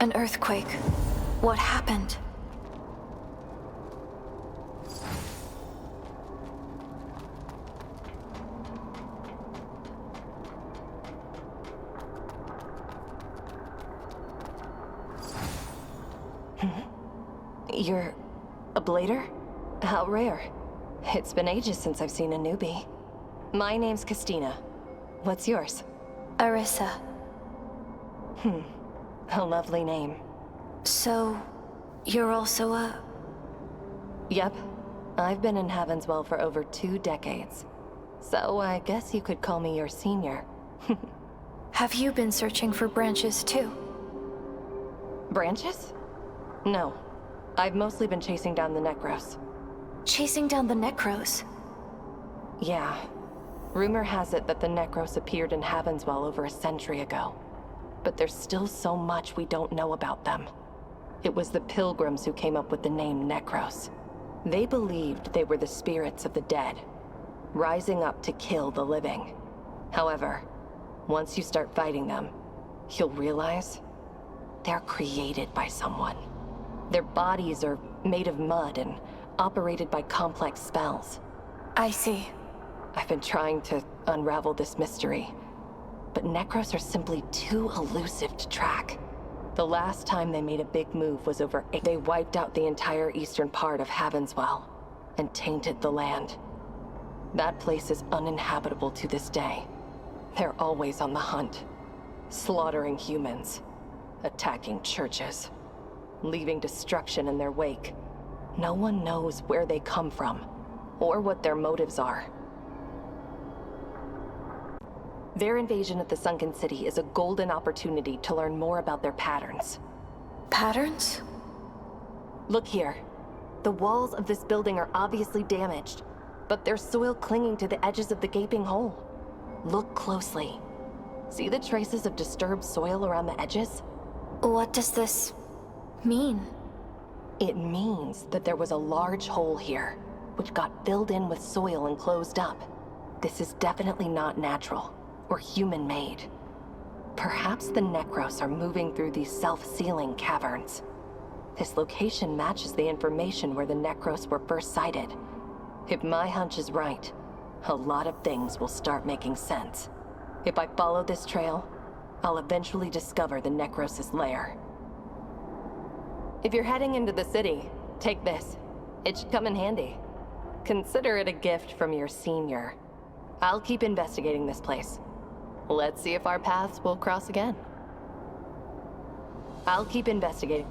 An earthquake. What happened? You're a blader? How rare. It's been ages since I've seen a newbie. My name's Christina. What's yours? Arrisa. A lovely name. So, you're also a... Yep. I've been in Heavenswell for over 2 decades. So I guess you could call me your senior. Have you been searching for branches too? Branches? No. I've mostly been chasing down the Necros. Chasing down the Necros? Yeah. Rumor has it that the Necros appeared in Heavenswell over a century ago. But there's still so much we don't know about them. It was the Pilgrims who came up with the name Necros. They believed they were the spirits of the dead, rising up to kill the living. However, once you start fighting them, you'll realize they're created by someone. Their bodies are made of mud and operated by complex spells. I see. I've been trying to unravel this mystery, but Necros are simply too elusive to track. The last time they made a big move was over they wiped out the entire eastern part of Heavenswell and tainted the land. That place is uninhabitable to this day. They're always on the hunt, slaughtering humans, attacking churches, leaving destruction in their wake. No one knows where they come from, or what their motives are. Their invasion of the Sunken City is a golden opportunity to learn more about their patterns. Patterns? Look here. The walls of this building are obviously damaged, but there's soil clinging to the edges of the gaping hole. Look closely. See the traces of disturbed soil around the edges? What does this mean? It means that there was a large hole here, which got filled in with soil and closed up. This is definitely not natural or human-made. Perhaps the Necros are moving through these self-sealing caverns. This location matches the information where the Necros were first sighted. If my hunch is right, a lot of things will start making sense. If I follow this trail, I'll eventually discover the Necros' lair. If you're heading into the city, take this. It should come in handy. Consider it a gift from your senior. I'll keep investigating this place. Let's see if our paths will cross again. I'll keep investigating.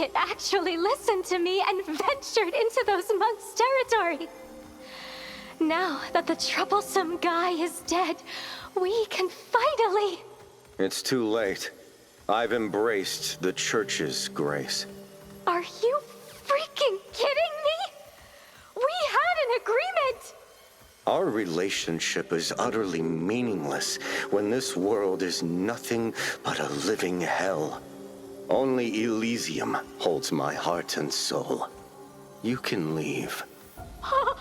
idiot actually listened to me and ventured into those monks' territory. Now that the troublesome guy is dead, we can finally... It's too late. I've embraced the Church's grace. Are you freaking kidding me? We had an agreement! Our relationship is utterly meaningless when this world is nothing but a living hell. Only Elysium holds my heart and soul. You can leave. No!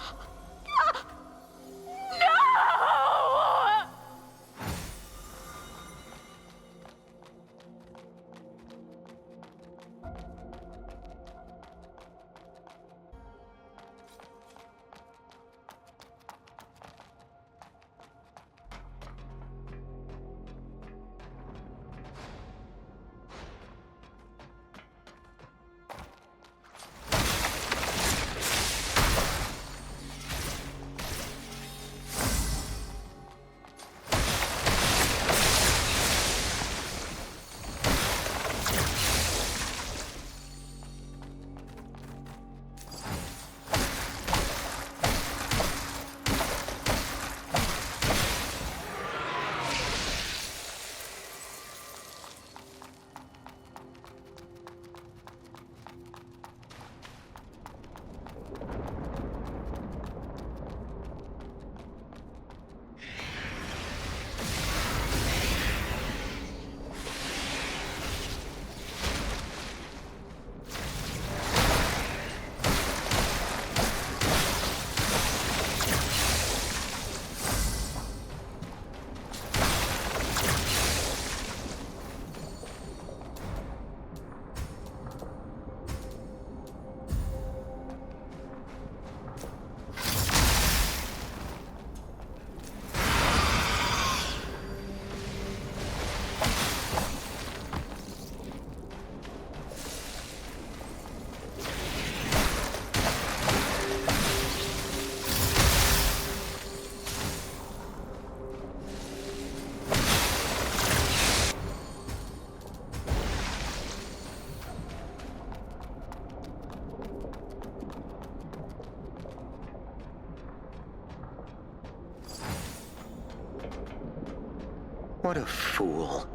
What a fool.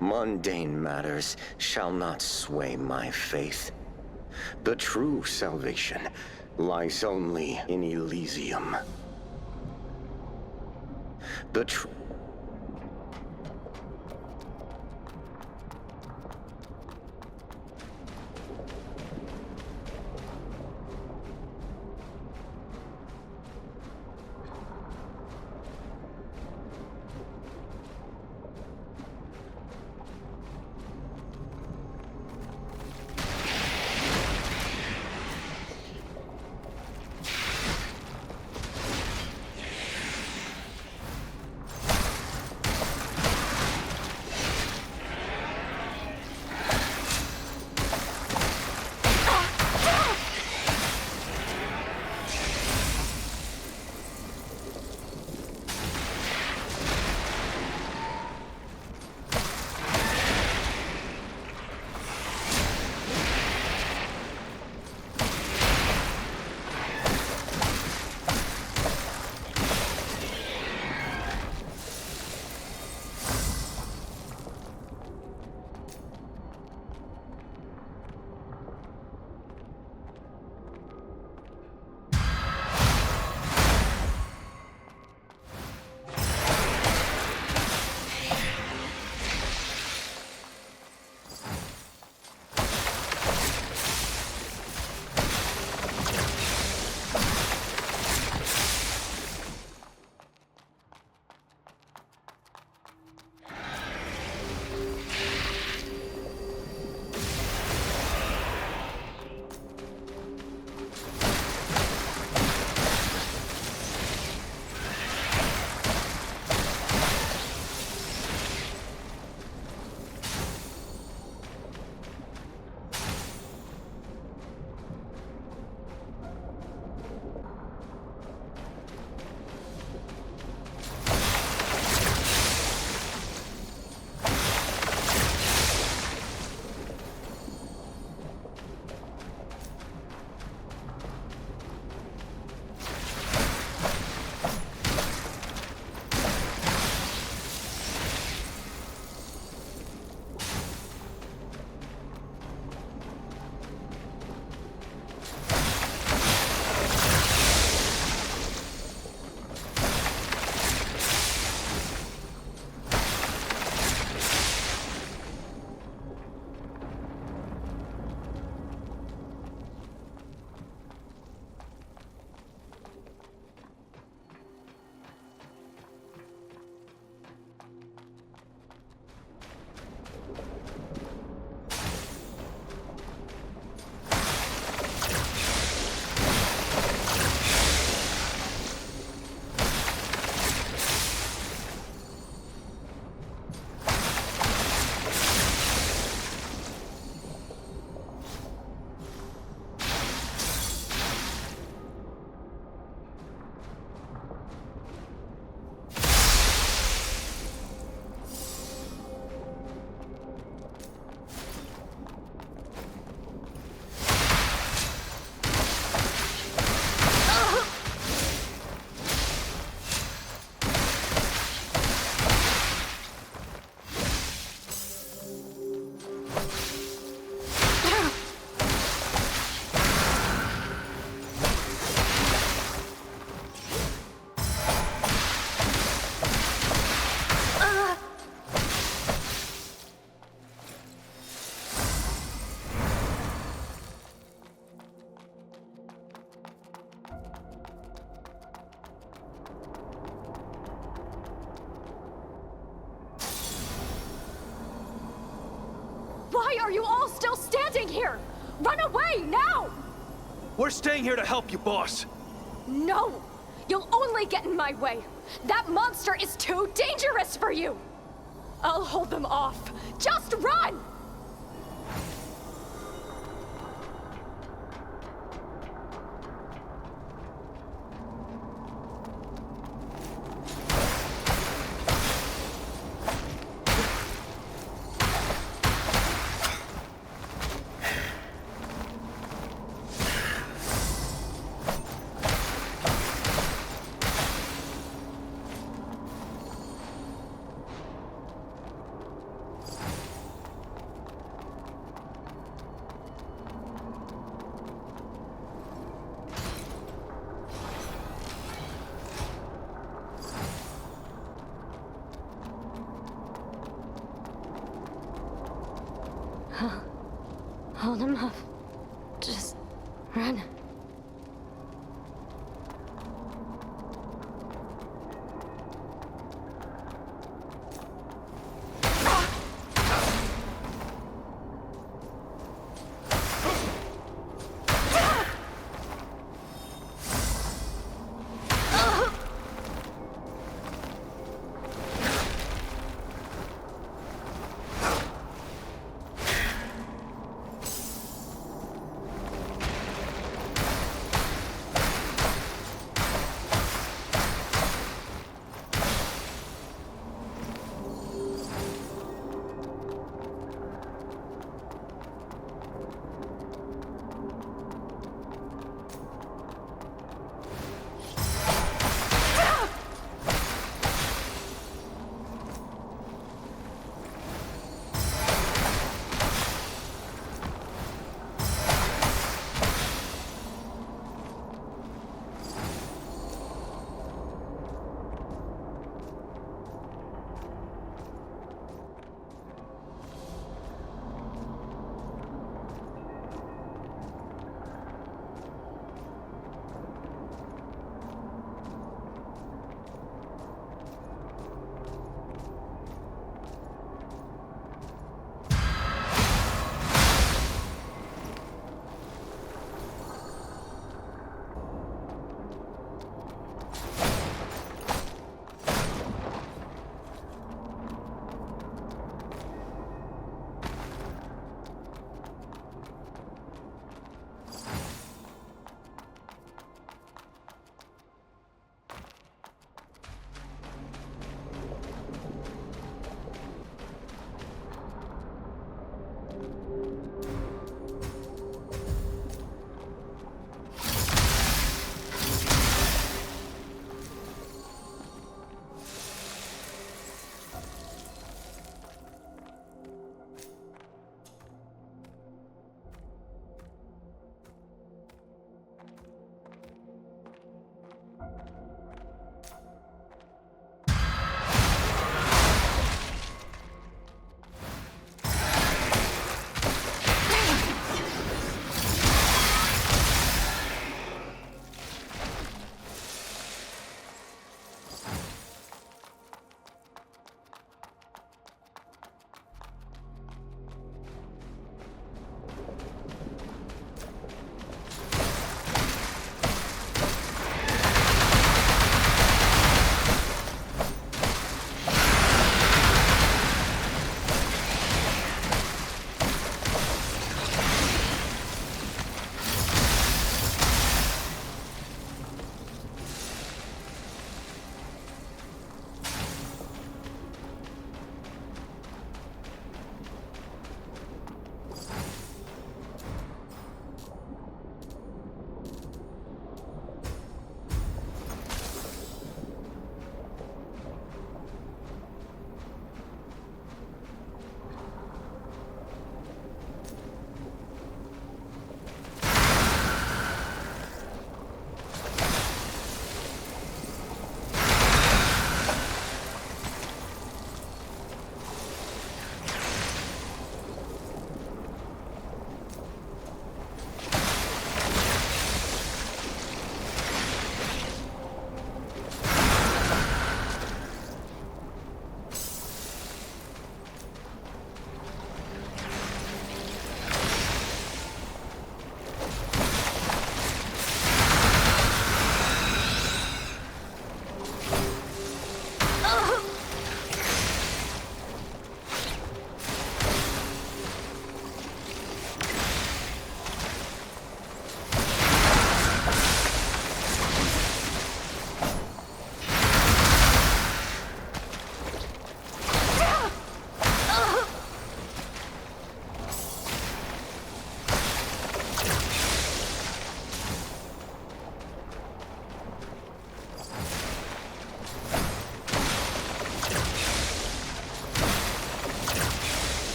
Mundane matters shall not sway my faith. The true salvation lies only in Elysium. The true... Why are you all still standing here? Run away, now! We're staying here to help you, boss. No! You'll only get in my way. That monster is too dangerous for you! I'll hold them off. Just run! Hold him up. Just run.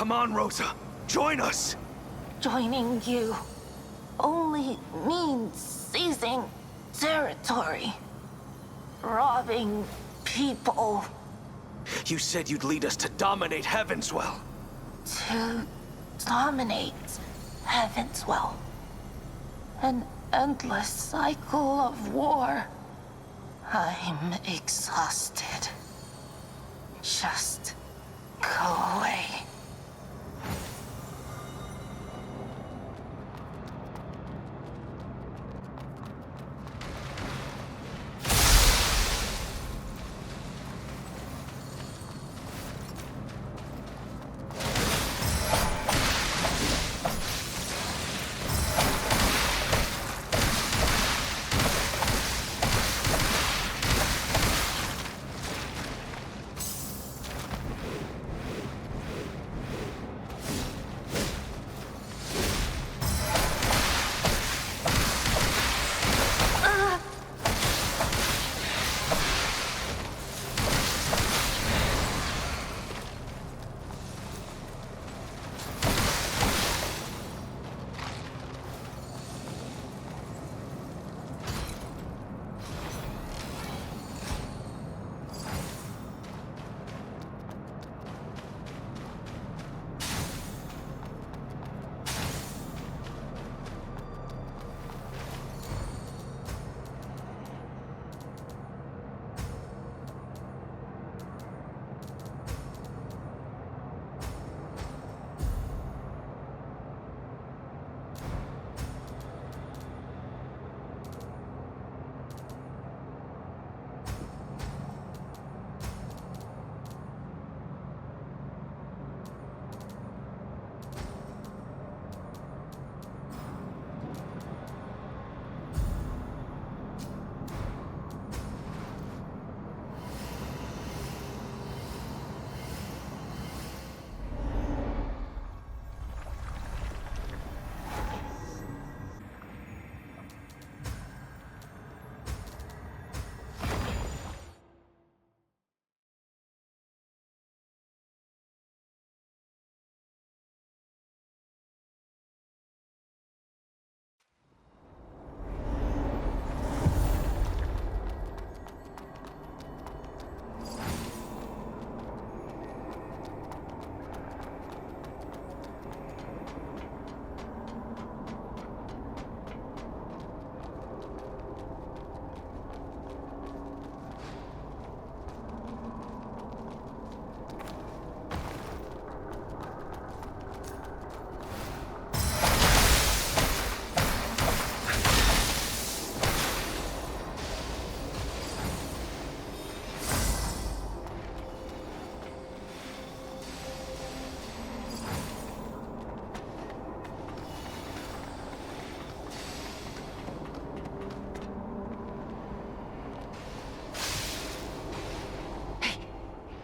Come on, Rosa. Join us. Joining you only means seizing territory, robbing people. You said you'd lead us to dominate Heavenswell. To dominate Heavenswell. An endless cycle of war. I'm exhausted. Just go away.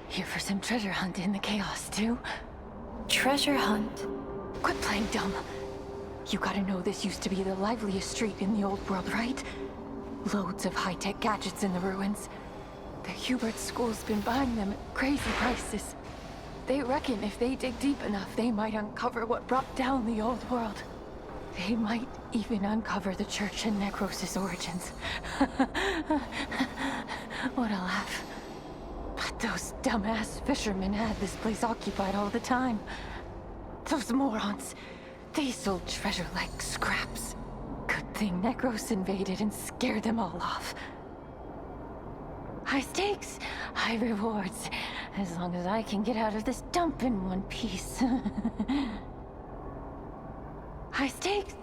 Here for some treasure hunt in the chaos, too? Treasure hunt? Quit playing dumb. You gotta know this used to be the liveliest street in the old world, right? Loads of high-tech gadgets in the ruins. The Hubert school's been buying them at crazy prices. They reckon if they dig deep enough, they might uncover what brought down the old world. They might even uncover the church and Necros' origins. What a laugh. But those dumbass fishermen had this place occupied all the time. Those morons. They sold treasure like scraps. Good thing Necros invaded and scared them all off. High stakes, high rewards. As long as I can get out of this dump in one piece. High stakes.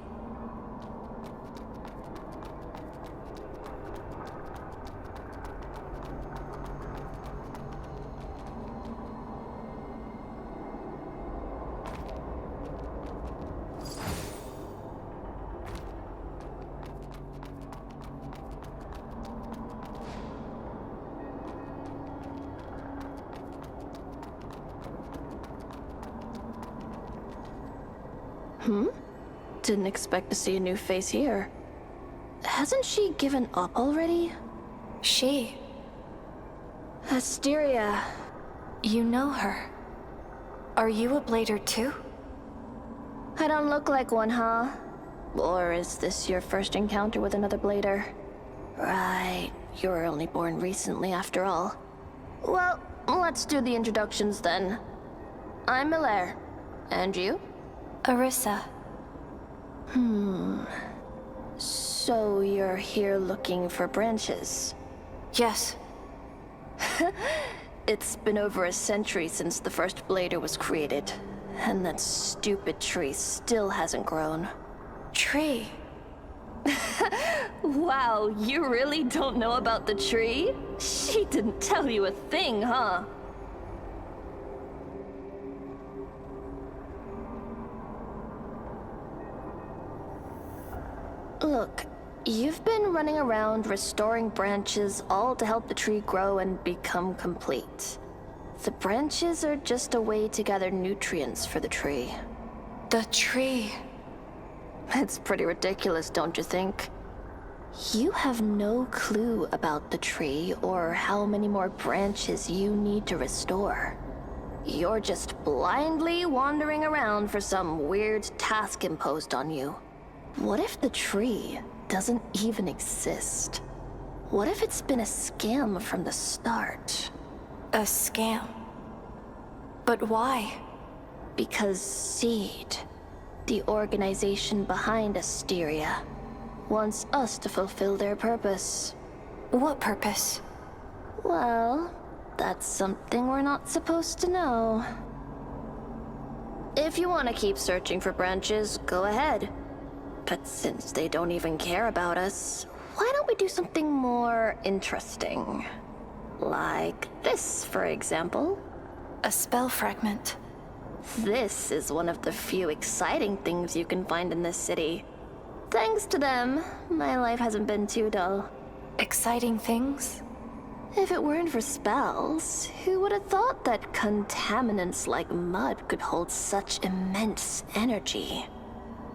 Didn't expect to see a new face here. Hasn't she given up already? She. Asteria. You know her. Are you a blader too? I don't look like one, huh? Or is this your first encounter with another blader? Right, you were only born recently after all. Well, let's do the introductions then. I'm Miller. And you? Arrisa. So you're here looking for branches? Yes. It's been over a century since the first blader was created, and that stupid tree still hasn't grown. Tree. Wow, you really don't know about the tree? She didn't tell you a thing, huh? Look, you've been running around restoring branches all to help the tree grow and become complete. The branches are just a way to gather nutrients for the tree. The tree. It's pretty ridiculous, don't you think? You have no clue about the tree or how many more branches you need to restore. You're just blindly wandering around for some weird task imposed on you. What if the tree doesn't even exist? What if it's been a scam from the start? A scam. But why? Because Seed, the organization behind Asteria, wants us to fulfill their purpose. What purpose? Well, that's something we're not supposed to know. If you want to keep searching for branches, go ahead. But since they don't even care about us, why don't we do something more interesting? Like this, for example. A spell fragment. This is one of the few exciting things you can find in this city. Thanks to them, my life hasn't been too dull. Exciting things? If it weren't for spells, who would have thought that contaminants like mud could hold such immense energy?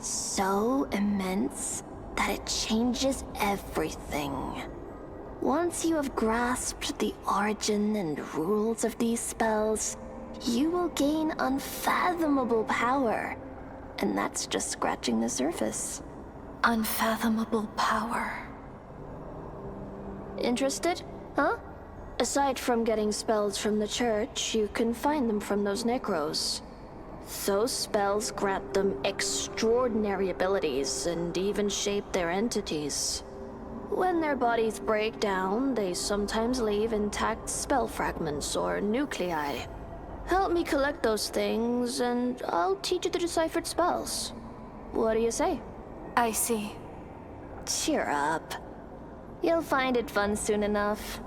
So immense that it changes everything. Once you have grasped the origin and rules of these spells, you will gain unfathomable power. And that's just scratching the surface. Unfathomable power. Interested? Huh? Aside from getting spells from the church, you can find them from those necros. Those spells grant them extraordinary abilities and even shape their entities. When their bodies break down, they sometimes leave intact spell fragments or nuclei. Help me collect those things, and I'll teach you the deciphered spells. What do you say? I see. Cheer up. You'll find it fun soon enough.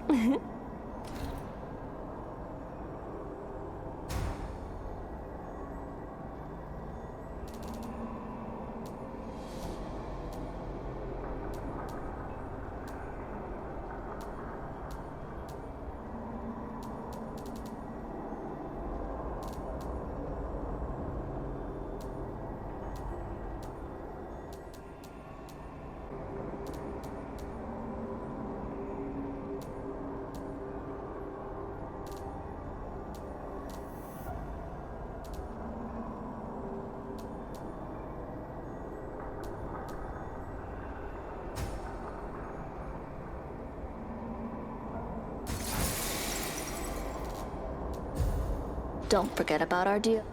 Don't forget about our deal.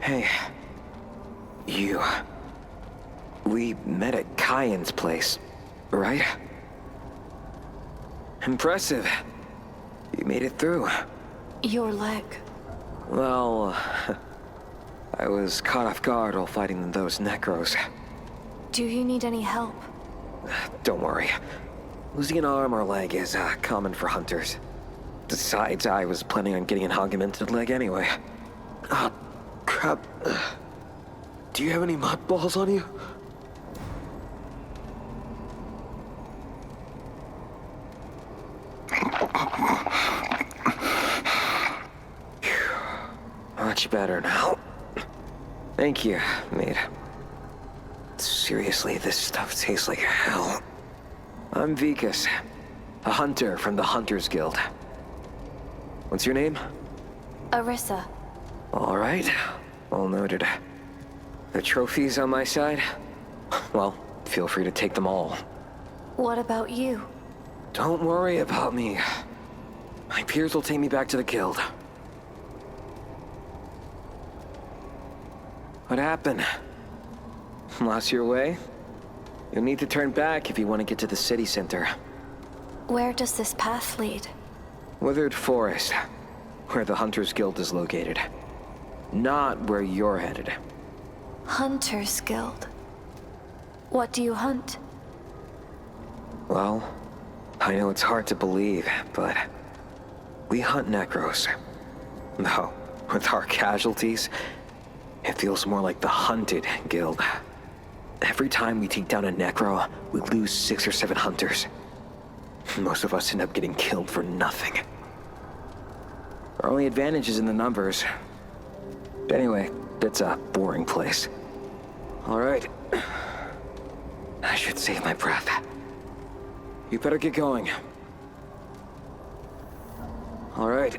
Hey. You... We met at Kyan's place, right? Impressive. You made it through. Your leg. Well... I was caught off guard while fighting those necros. Do you need any help? Don't worry. Losing an arm or leg is common for hunters. Besides, I was planning on getting an augmented leg anyway. Ah, crap. Do you have any mothballs on you? Much better now. Thank you, mate. Seriously, this stuff tastes like hell. I'm Vikas, a hunter from the Hunters Guild. What's your name? Arrisa. All right, well noted. The trophies on my side? Well, feel free to take them all. What about you? Don't worry about me. My peers will take me back to the guild. What happened? Lost your way? You'll need to turn back if you want to get to the city center. Where does this path lead? Withered Forest, where the Hunters Guild is located. Not where you're headed. Hunter's Guild. What do you hunt? Well, I know it's hard to believe, but we hunt necros. Though, with our casualties, it feels more like the Hunted Guild. Every time we take down a necro, we lose 6 or 7 hunters. Most of us end up getting killed for nothing. Our only advantage is in the numbers. But anyway, it's a boring place. All right. I should save my breath. You better get going. All right.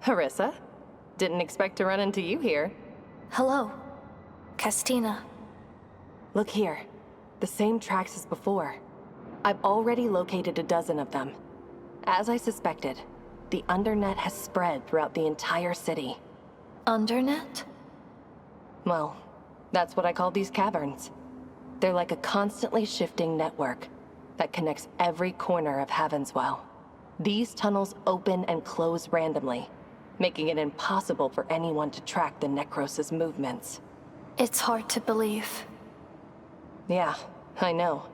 Arrisa? Didn't expect to run into you here. Hello. Castina. Look here. The same tracks as before. I've already located a dozen of them. As I suspected, the Undernet has spread throughout the entire city. Undernet? Well, that's what I call these caverns. They're like a constantly shifting network that connects every corner of Heavenswell. These tunnels open and close randomly, making it impossible for anyone to track the Necros' movements. It's hard to believe. Yeah, I know.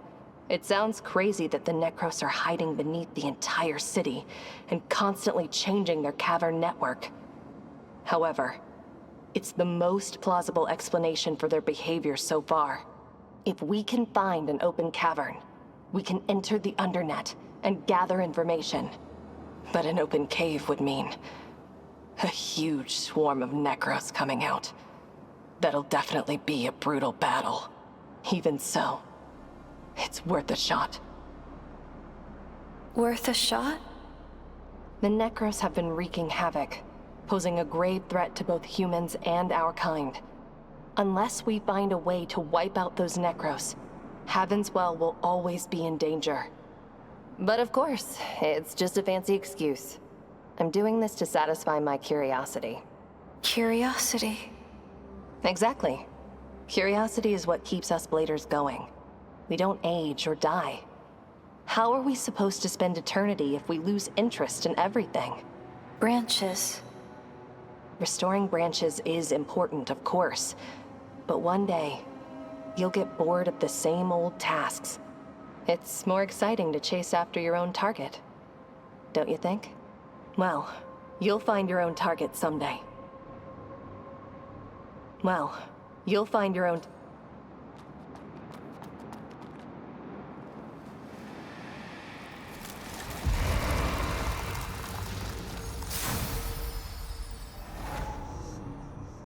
It sounds crazy that the Necros are hiding beneath the entire city and constantly changing their cavern network. However, it's the most plausible explanation for their behavior so far. If we can find an open cavern, we can enter the Undernet and gather information. But an open cave would mean a huge swarm of Necros coming out. That'll definitely be a brutal battle. Even so, it's worth a shot. Worth a shot? The Necros have been wreaking havoc, posing a grave threat to both humans and our kind. Unless we find a way to wipe out those Necros, Heavenswell will always be in danger. But of course, it's just a fancy excuse. I'm doing this to satisfy my curiosity. Curiosity. Exactly. Curiosity is what keeps us Bladers going. We don't age or die. How are we supposed to spend eternity if we lose interest in everything? Branches. Restoring branches is important, of course. But one day, you'll get bored of the same old tasks. It's more exciting to chase after your own target. Don't you think? Well, you'll find your own target someday. Well, you'll find your own...